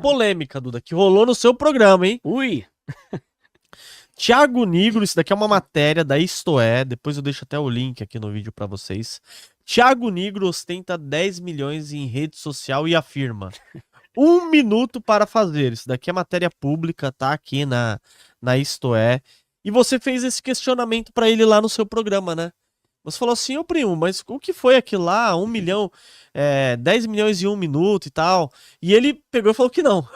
polêmica, Duda, que rolou no seu programa, hein? Ui! Thiago Nigro, isso daqui é uma matéria da Isto É, depois eu deixo até o link aqui no vídeo pra vocês. Thiago Nigro ostenta 10 milhões em rede social e afirma: 1 minuto para fazer. Isso daqui é matéria pública, tá aqui na Isto É. E você fez esse questionamento pra ele lá no seu programa, né? Você falou assim, ô primo, mas o que foi aquilo lá? 1 milhão, 10 milhões em 1 minuto e tal. E ele pegou e falou que não.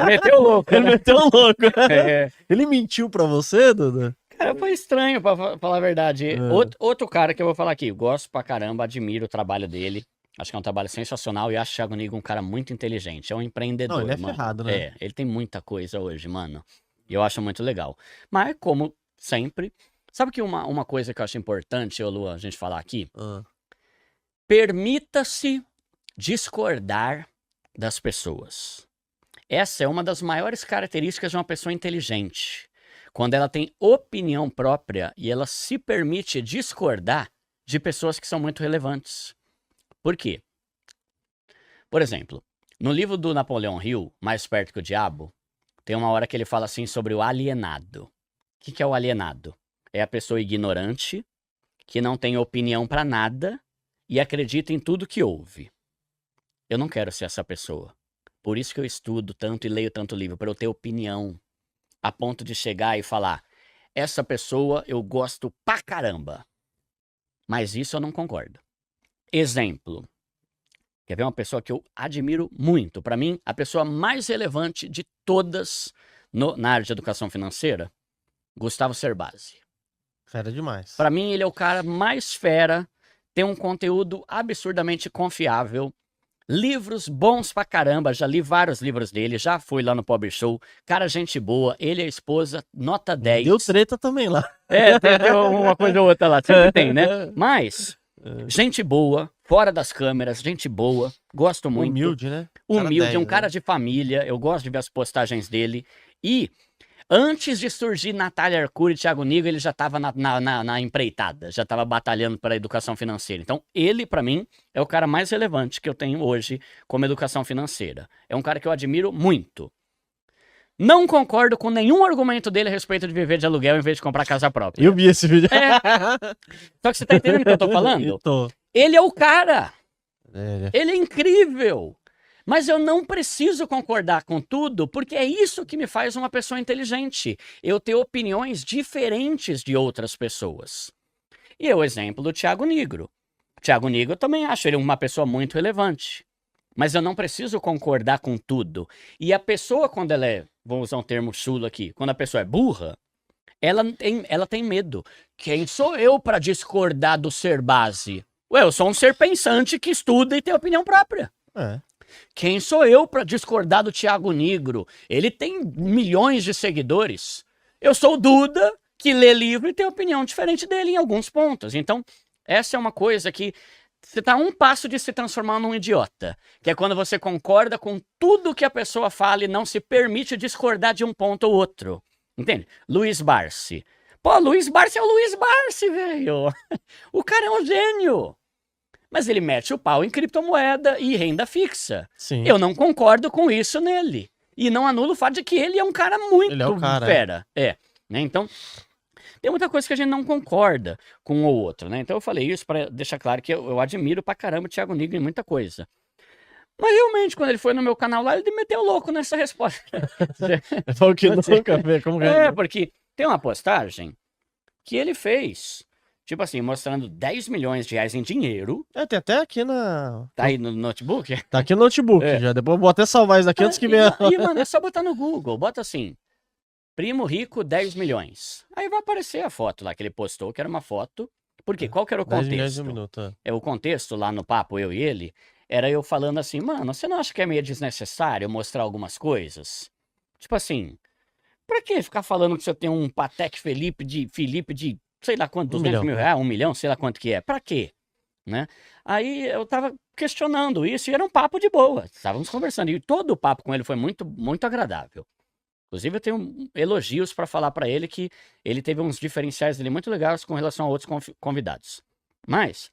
Meteu louco, Ele né? meteu um louco. É. Ele mentiu pra você, Duda? Cara, foi estranho, pra falar a verdade. É. Outro cara que eu vou falar aqui, eu gosto pra caramba, admiro o trabalho dele. Acho que é um trabalho sensacional e acho o Thiago Nigro um cara muito inteligente. É um empreendedor, Não, ele é mano. ferrado, né? Ele tem muita coisa hoje, mano. E eu acho muito legal. Mas, como sempre, sabe que uma coisa que eu acho importante, ô Luan, a gente falar aqui? Ah. Permita-se discordar das pessoas. Essa é uma das maiores características de uma pessoa inteligente. Quando ela tem opinião própria e ela se permite discordar de pessoas que são muito relevantes. Por quê? Por exemplo, no livro do Napoleão Hill, Mais Perto que o Diabo, tem uma hora que ele fala assim sobre o alienado. O que é o alienado? É a pessoa ignorante, que não tem opinião pra nada e acredita em tudo que ouve. Eu não quero ser essa pessoa. Por isso que eu estudo tanto e leio tanto livro, para eu ter opinião, a ponto de chegar e falar, essa pessoa eu gosto pra caramba, mas isso eu não concordo. Exemplo, quer ver uma pessoa que eu admiro muito? Para mim, a pessoa mais relevante de todas na área de educação financeira, Gustavo Cerbasi. Fera demais. Para mim, ele é o cara mais fera, tem um conteúdo absurdamente confiável, livros bons pra caramba, já li vários livros dele, já fui lá no Pobre Show, cara, gente boa, ele e a esposa, nota 10. Deu treta também lá. Tem uma coisa ou outra lá, sempre tem, né? Mas, gente boa, fora das câmeras, gente boa, gosto muito. Humilde, né? Humilde, é um né? cara de família, eu gosto de ver as postagens dele. E antes de surgir Natália Arcuri e Thiago Nigro, ele já estava na empreitada, já estava batalhando para a educação financeira. Então, ele, para mim, é o cara mais relevante que eu tenho hoje como educação financeira. É um cara que eu admiro muito. Não concordo com nenhum argumento dele a respeito de viver de aluguel em vez de comprar casa própria. Eu vi esse vídeo. Só que você tá entendendo o que eu tô falando? Eu tô. Ele é o cara. É. Ele é incrível. Mas eu não preciso concordar com tudo, porque é isso que me faz uma pessoa inteligente. Eu ter opiniões diferentes de outras pessoas. E é o exemplo do Thiago Nigro. O Thiago Nigro eu também acho ele uma pessoa muito relevante. Mas eu não preciso concordar com tudo. E a pessoa, quando ela é, vou usar um termo chulo aqui, quando a pessoa é burra, ela tem medo. Quem sou eu para discordar do Cerbasi? Ué, eu sou um ser pensante que estuda e tem opinião própria. É. Quem sou eu para discordar do Thiago Nigro? Ele tem milhões de seguidores. Eu sou o Duda, que lê livro e tem opinião diferente dele em alguns pontos. Então, essa é uma coisa que você tá a um passo de se transformar num idiota. Que é quando você concorda com tudo que a pessoa fala e não se permite discordar de um ponto ou outro. Entende? Luiz Barsi. Pô, Luiz Barsi é o Luiz Barsi, velho. O cara é um gênio. Mas ele mete o pau em criptomoeda e renda fixa. Sim. Eu não concordo com isso nele. E não anulo o fato de que ele é um cara muito Ele é o cara, fera. Né? Então, tem muita coisa que a gente não concorda com um ou outro, né? Então eu falei isso para deixar claro que eu admiro pra caramba o Thiago Nigro em muita coisa. Mas realmente, quando ele foi no meu canal lá, ele meteu louco nessa resposta. Falou que nunca vê como Porque tem uma postagem que ele fez, tipo assim, mostrando 10 milhões de reais em dinheiro. Tem até aqui na... Tá aí no notebook? Tá aqui no notebook já. Depois eu vou até salvar isso daqui antes que venha... E, mano, é só botar no Google. Bota assim, primo rico, 10 milhões. Aí vai aparecer a foto lá que ele postou, que era uma foto. Porque qual que era o 10 milhões contexto? em um minuto. O contexto lá no papo, eu e ele, era eu falando assim, mano, você não acha que é meio desnecessário mostrar algumas coisas? Tipo assim, pra que ficar falando que você tem um Patek Felipe de sei lá quanto, 200 mil reais, 1 milhão, sei lá quanto que é. Pra quê? Né? Aí eu tava questionando isso e era um papo de boa. Estávamos conversando e todo o papo com ele foi muito, muito agradável. Inclusive eu tenho elogios pra falar pra ele que ele teve uns diferenciais dele muito legais com relação a outros convidados. Mas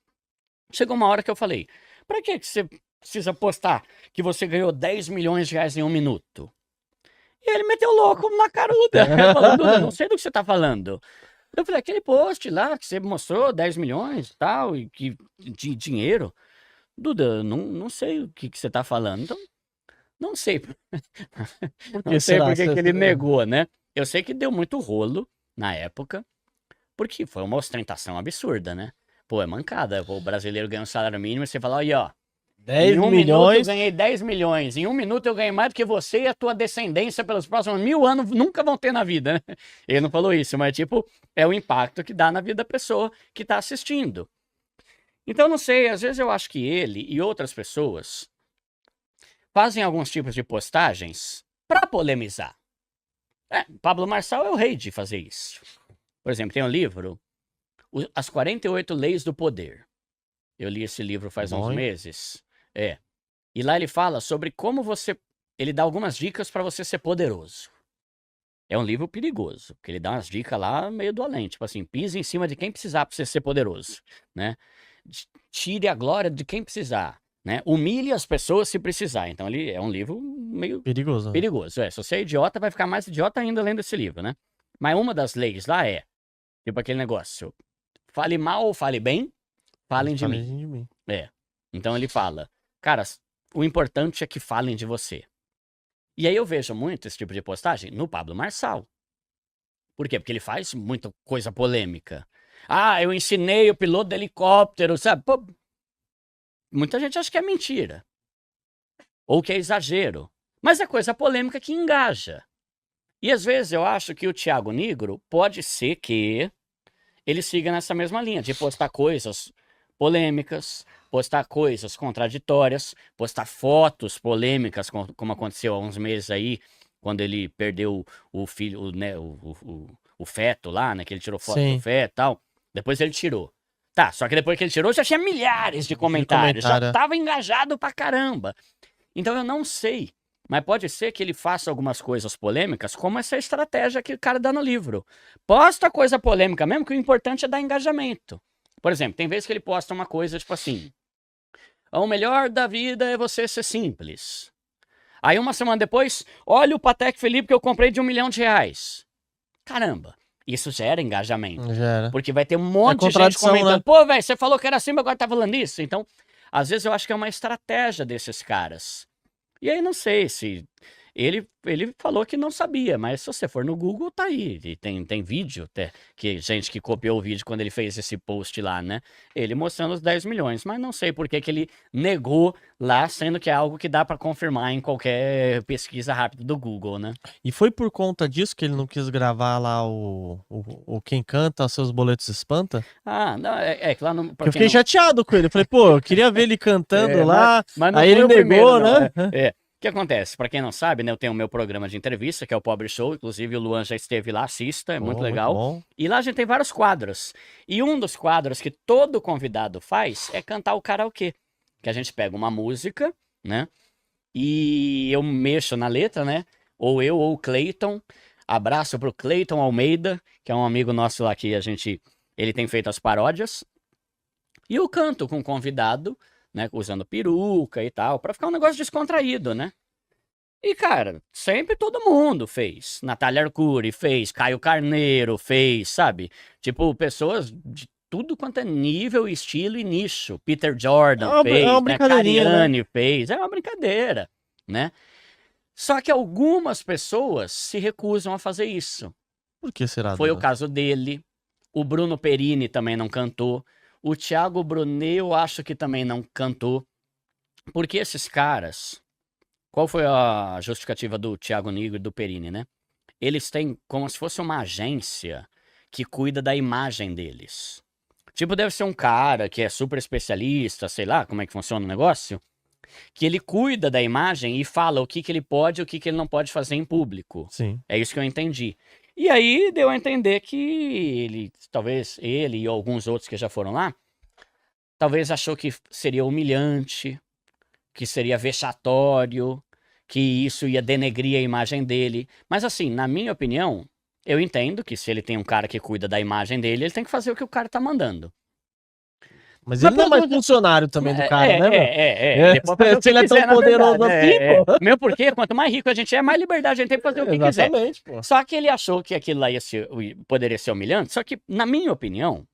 chegou uma hora que eu falei, pra que você precisa postar que você ganhou 10 milhões de reais em 1 minuto. E ele meteu louco na cara do Duda. Falando, Duda, não sei do que você tá falando. Eu falei, aquele post lá que você mostrou 10 milhões e tal, e que de dinheiro. Duda, não sei o que você tá falando. Então, não sei. Por Não que sei será? por que que ele negou, né? Eu sei que deu muito rolo na época, porque foi uma ostentação absurda, né? Pô, é mancada. O brasileiro ganha um salário mínimo e você fala, aí, ó. 10 Em 1 minuto eu milhões. ganhei 10 milhões. Em 1 minuto eu ganhei mais do que você e a tua descendência pelos próximos 1000 anos nunca vão ter na vida, né? Ele não falou isso, mas tipo, é o impacto que dá na vida da pessoa que tá assistindo. Então, não sei, às vezes eu acho que ele e outras pessoas fazem alguns tipos de postagens pra polemizar. Pablo Marçal é o rei de fazer isso. Por exemplo, tem um livro, As 48 Leis do Poder. Eu li esse livro faz Bom, uns hein? meses. E lá ele fala sobre como você... Ele dá algumas dicas para você ser poderoso. É um livro perigoso, porque ele dá umas dicas lá meio do além. Tipo assim, pise em cima de quem precisar para você ser poderoso, né? Tire a glória de quem precisar, né? Humilhe as pessoas se precisar. Então ele é um livro meio Perigoso. perigoso. Se você é idiota, vai ficar mais idiota ainda lendo esse livro, né? Mas uma das leis lá é, tipo aquele negócio, fale mal ou fale bem, falem de mim. Então ele fala, cara, o importante é que falem de você. E aí eu vejo muito esse tipo de postagem no Pablo Marçal. Por quê? Porque ele faz muita coisa polêmica. Ah, eu ensinei o piloto de helicóptero, sabe? Pô, muita gente acha que é mentira. Ou que é exagero. Mas é coisa polêmica que engaja. E às vezes eu acho que o Thiago Nigro pode ser que ele siga nessa mesma linha, de postar coisas polêmicas, postar coisas contraditórias, postar fotos polêmicas, como aconteceu há uns meses aí, quando ele perdeu o filho, né, o feto lá, né, que ele tirou foto do Sim. feto e tal. Depois ele tirou. Tá, só que depois que ele tirou, já tinha milhares de comentários, já tava engajado pra caramba. Então eu não sei, mas pode ser que ele faça algumas coisas polêmicas, como essa estratégia que o cara dá no livro. Posta coisa polêmica mesmo, que o importante é dar engajamento. Por exemplo, tem vezes que ele posta uma coisa tipo assim: o melhor da vida é você ser simples. Aí uma semana depois, olha o Patek Philippe que eu comprei de R$1 milhão. Caramba, isso gera engajamento. Gera. Porque vai ter um monte de gente comentando, né? Pô, velho, você falou que era assim, mas agora tá falando isso. Então, às vezes eu acho que é uma estratégia desses caras. E aí não sei se... Ele falou que não sabia, mas se você for no Google, tá aí. E tem vídeo, até, que gente que copiou o vídeo quando ele fez esse post lá, né? Ele mostrando os 10 milhões, mas não sei por que ele negou lá, sendo que é algo que dá pra confirmar em qualquer pesquisa rápida do Google, né? E foi por conta disso que ele não quis gravar lá o Quem Canta Seus Boletos Espanta? Ah, não, é que lá no... Eu fiquei chateado com ele. Eu falei, pô, eu queria ver ele cantando lá, mas não aí ele foi o negou, primeiro, né? O que acontece? Pra quem não sabe, né, eu tenho o meu programa de entrevista, que é o Pobre Show, inclusive o Luan já esteve lá, assista, é muito legal. Bom. E lá a gente tem vários quadros. E um dos quadros que todo convidado faz é cantar o karaokê. Que a gente pega uma música, né? E eu mexo na letra, né? Ou eu ou o Cleiton. Abraço pro Cleiton Almeida, que é um amigo nosso lá que ele tem feito as paródias. E eu canto com o convidado, né, usando peruca e tal, pra ficar um negócio descontraído, né? E, cara, sempre todo mundo fez. Natália Arcuri fez, Caio Carneiro fez, sabe? Tipo, pessoas de tudo quanto é nível, estilo e nicho. Peter Jordan fez, É uma né? brincadeirinha, Cariani fez, é uma brincadeira, né? Só que algumas pessoas se recusam a fazer isso. Por que será? Foi o caso dele, o Bruno Perini também não cantou, o Thiago Brunet eu acho que também não cantou, porque esses caras, qual foi a justificativa do Thiago Nigro e do Perini, né? Eles têm como se fosse uma agência que cuida da imagem deles. Tipo, deve ser um cara que é super especialista, sei lá como é que funciona o negócio, que ele cuida da imagem e fala o que ele pode e o que ele não pode fazer em público. Sim. É isso que eu entendi. E aí deu a entender que talvez ele e alguns outros que já foram lá, talvez achou que seria humilhante, que seria vexatório, que isso ia denegrir a imagem dele. Mas assim, na minha opinião, eu entendo que se ele tem um cara que cuida da imagem dele, ele tem que fazer o que o cara tá mandando. Mas ele não é mais funcionário também do cara, né, meu? Depois fazer o que Se ele é quiser, tão na poderoso verdade. assim, pô. Mesmo porque, quanto mais rico a gente é, mais liberdade a gente tem pra fazer o que quiser. Exatamente, pô. Só que ele achou que aquilo lá poderia ser humilhante, só que, na minha opinião,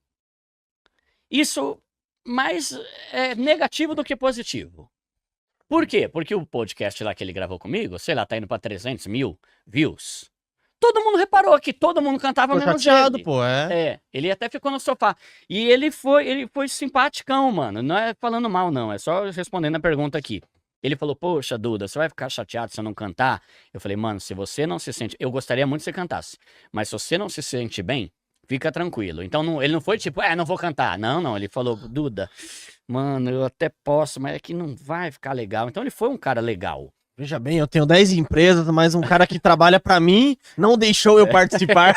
isso mais é negativo do que positivo. Por quê? Porque o podcast lá que ele gravou comigo, sei lá, tá indo pra 300 mil views. Todo mundo reparou que todo mundo cantava Ficou menos chateado, ele. pô, Ele até ficou no sofá. E ele foi simpaticão, mano. Não é falando mal, não. É só respondendo a pergunta aqui. Ele falou, poxa, Duda, você vai ficar chateado se eu não cantar? Eu falei, mano, se você não se sente... Eu gostaria muito que você cantasse. Mas se você não se sente bem, fica tranquilo. Então, ele não foi tipo, não vou cantar. Não. Ele falou, Duda, mano, eu até posso, mas é que não vai ficar legal. Então, ele foi um cara legal. Veja bem, eu tenho 10 empresas, mas um cara que trabalha pra mim não deixou eu participar.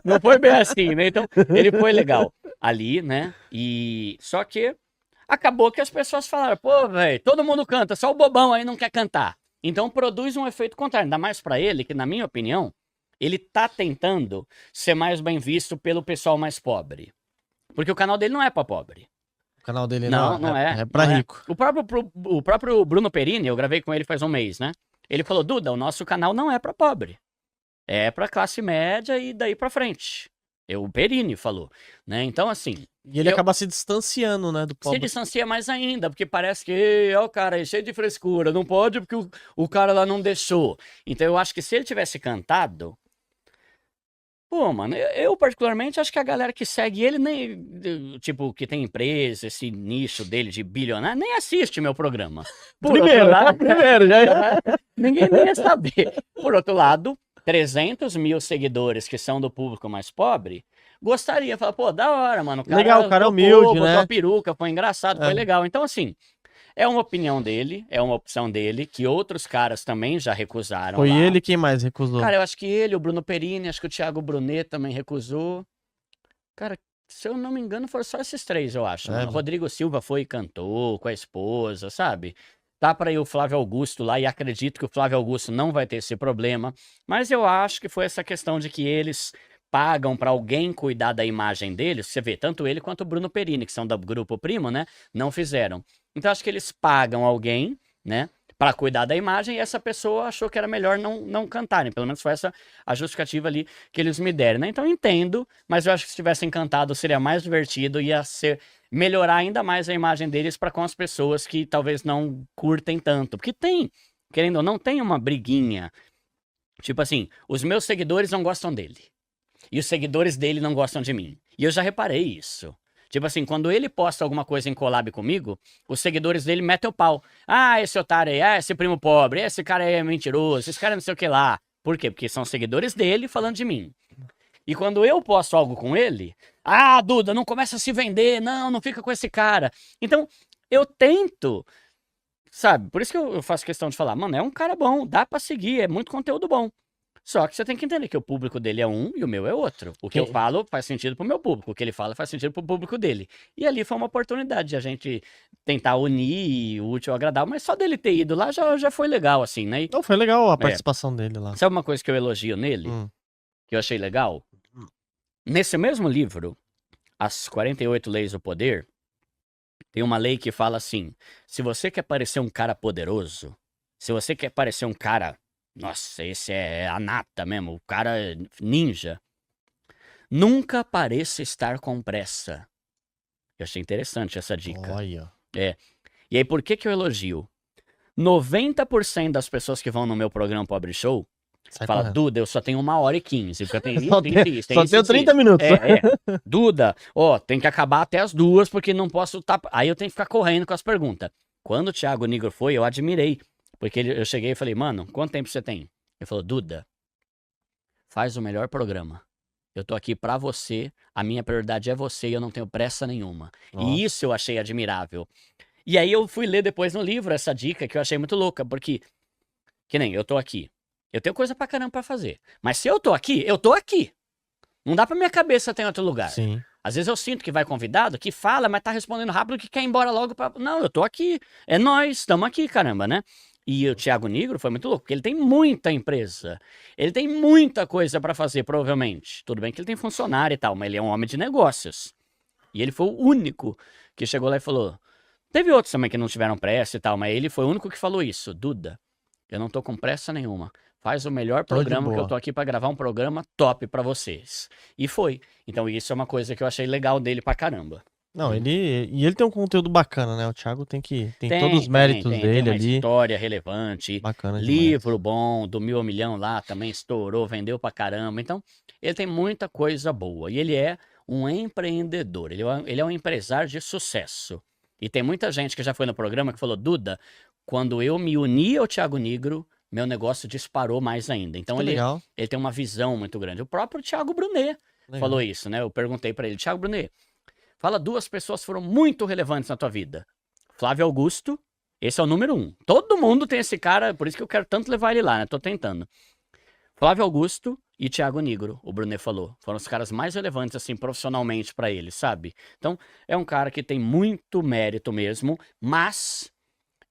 Não foi bem assim, né? Então, ele foi legal ali, né? E só que acabou que as pessoas falaram, pô, velho, todo mundo canta, só o bobão aí não quer cantar. Então, produz um efeito contrário. Ainda mais pra ele, que na minha opinião, ele tá tentando ser mais bem visto pelo pessoal mais pobre. Porque o canal dele não é pra pobre. O canal dele não é. É pra não rico. É. O próprio Bruno Perini, eu gravei com ele faz um mês, né? Ele falou, Duda, o nosso canal não é pra pobre. É pra classe média e daí pra frente. O Perini falou, né? Então, assim... E ele acaba se distanciando, né, do pobre. Se distancia mais ainda, porque parece que, ó, o cara é cheio de frescura, não pode porque o cara lá não deixou. Então, eu acho que se ele tivesse cantado... Pô, mano, eu particularmente acho que a galera que segue ele, nem, tipo, que tem empresa, esse nicho dele de bilionário, nem assiste meu programa. Primeiro, já. Ninguém nem ia saber. Por outro lado, 300 mil seguidores que são do público mais pobre, gostaria, falar, pô, da hora, mano. Legal, o cara é tocou, humilde, né? botou a peruca, foi engraçado, foi legal. Então, assim, é uma opinião dele, é uma opção dele, que outros caras também já recusaram. Foi lá. ele quem mais recusou? Cara, eu acho que ele, o Bruno Perini, acho que o Thiago Brunet também recusou. Cara, se eu não me engano, foram só esses três, eu acho. O Rodrigo Silva foi e cantou com a esposa, sabe? Tá para ir o Flávio Augusto lá, e acredito que o Flávio Augusto não vai ter esse problema. Mas eu acho que foi essa questão de que eles pagam para alguém cuidar da imagem deles. Você vê, tanto ele quanto o Bruno Perini, que são do Grupo Primo, né? Não fizeram. Então, acho que eles pagam alguém, né? Para cuidar da imagem, e essa pessoa achou que era melhor não cantarem. Pelo menos foi essa a justificativa ali que eles me deram, né? Então, eu entendo, mas eu acho que se tivessem cantado seria mais divertido, ia melhorar ainda mais a imagem deles para com as pessoas que talvez não curtem tanto. Porque tem, querendo ou não, tem uma briguinha. Tipo assim, os meus seguidores não gostam dele. E os seguidores dele não gostam de mim. E eu já reparei isso. Tipo assim, quando ele posta alguma coisa em collab comigo, os seguidores dele metem o pau. Ah, esse otário aí, esse primo pobre, esse cara aí é mentiroso, esse cara não sei o que lá. Por quê? Porque são seguidores dele falando de mim. E quando eu posto algo com ele, ah, Duda, não começa a se vender, não fica com esse cara. Então, eu tento, sabe? Por isso que eu faço questão de falar, mano, é um cara bom, dá pra seguir, é muito conteúdo bom. Só que você tem que entender que o público dele é um e o meu é outro. O que eu falo faz sentido pro meu público, o que ele fala faz sentido pro público dele. E ali foi uma oportunidade de a gente tentar unir o útil ao agradável, mas só dele ter ido lá já foi legal, assim, né? Não, foi legal a participação dele lá. Sabe uma coisa que eu elogio nele, que eu achei legal? Nesse mesmo livro, As 48 Leis do Poder, tem uma lei que fala assim, se você quer parecer um cara poderoso, se você quer parecer um cara... Nossa, esse é a nata mesmo, o cara ninja. Nunca pareça estar com pressa. Eu achei interessante essa dica. Olha. E aí, por que eu elogio? 90% das pessoas que vão no meu programa Pobre Show falam, Duda, eu só tenho 1h15, porque eu tenho isso, só tenho 30 minutos. Duda, tem que acabar até as 2, porque não posso... Aí eu tenho que ficar correndo com as perguntas. Quando o Thiago Nigro foi, eu admirei. Porque eu cheguei e falei, mano, quanto tempo você tem? Ele falou, Duda, faz o melhor programa. Eu tô aqui pra você, a minha prioridade é você e eu não tenho pressa nenhuma. Nossa. E isso eu achei admirável. E aí eu fui ler depois no livro essa dica que eu achei muito louca, porque, que nem eu tô aqui. Eu tenho coisa pra caramba pra fazer. Mas se eu tô aqui, eu tô aqui. Não dá pra minha cabeça ter em outro lugar. Sim. Às vezes eu sinto que vai convidado, que fala, mas tá respondendo rápido, que quer ir embora logo pra... Não, eu tô aqui. É nós, estamos aqui, caramba, né? E o Thiago Nigro foi muito louco, porque ele tem muita empresa. Ele tem muita coisa pra fazer, provavelmente. Tudo bem que ele tem funcionário e tal, mas ele é um homem de negócios. E ele foi o único que chegou lá e falou. Teve outros também que não tiveram pressa e tal, mas ele foi o único que falou isso. Duda, eu não tô com pressa nenhuma. Faz o melhor Tô de programa que eu boa. tô aqui pra gravar um programa top pra vocês. E foi. Então isso é uma coisa que eu achei legal dele pra caramba. Não, ele tem um conteúdo bacana, né? O Thiago tem todos os Tem, méritos tem dele uma ali. história relevante. Bacana Livro demais. bom, do 1.000 ao Milhão lá também estourou, vendeu pra caramba. Então, ele tem muita coisa boa. E ele é um empreendedor. Ele é um empresário de sucesso. E tem muita gente que já foi no programa que falou: Duda, quando eu me uni ao Thiago Nigro, meu negócio disparou mais ainda. Então, Que legal. ele tem uma visão muito grande. O próprio Thiago Brunet falou Legal. isso, né? Eu perguntei pra ele: Thiago Brunet, fala 2 pessoas que foram muito relevantes na tua vida. Flávio Augusto, esse é o número 1. Todo mundo tem esse cara, por isso que eu quero tanto levar ele lá, né? Tô tentando. Flávio Augusto e Thiago Nigro, o Brunet falou. Foram os caras mais relevantes, assim, profissionalmente pra ele, sabe? Então, é um cara que tem muito mérito mesmo, mas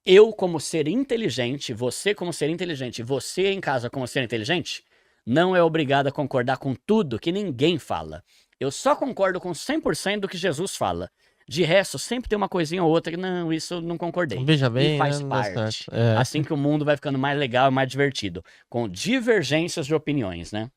eu, como ser inteligente, você como ser inteligente, você em casa como ser inteligente, não é obrigado a concordar com tudo que ninguém fala. Eu só concordo com 100% do que Jesus fala. De resto, sempre tem uma coisinha ou outra que, não, isso eu não concordei. Veja E bem, né? faz Não dá certo. parte. É. Assim que o mundo vai ficando mais legal e mais divertido. Com divergências de opiniões, né?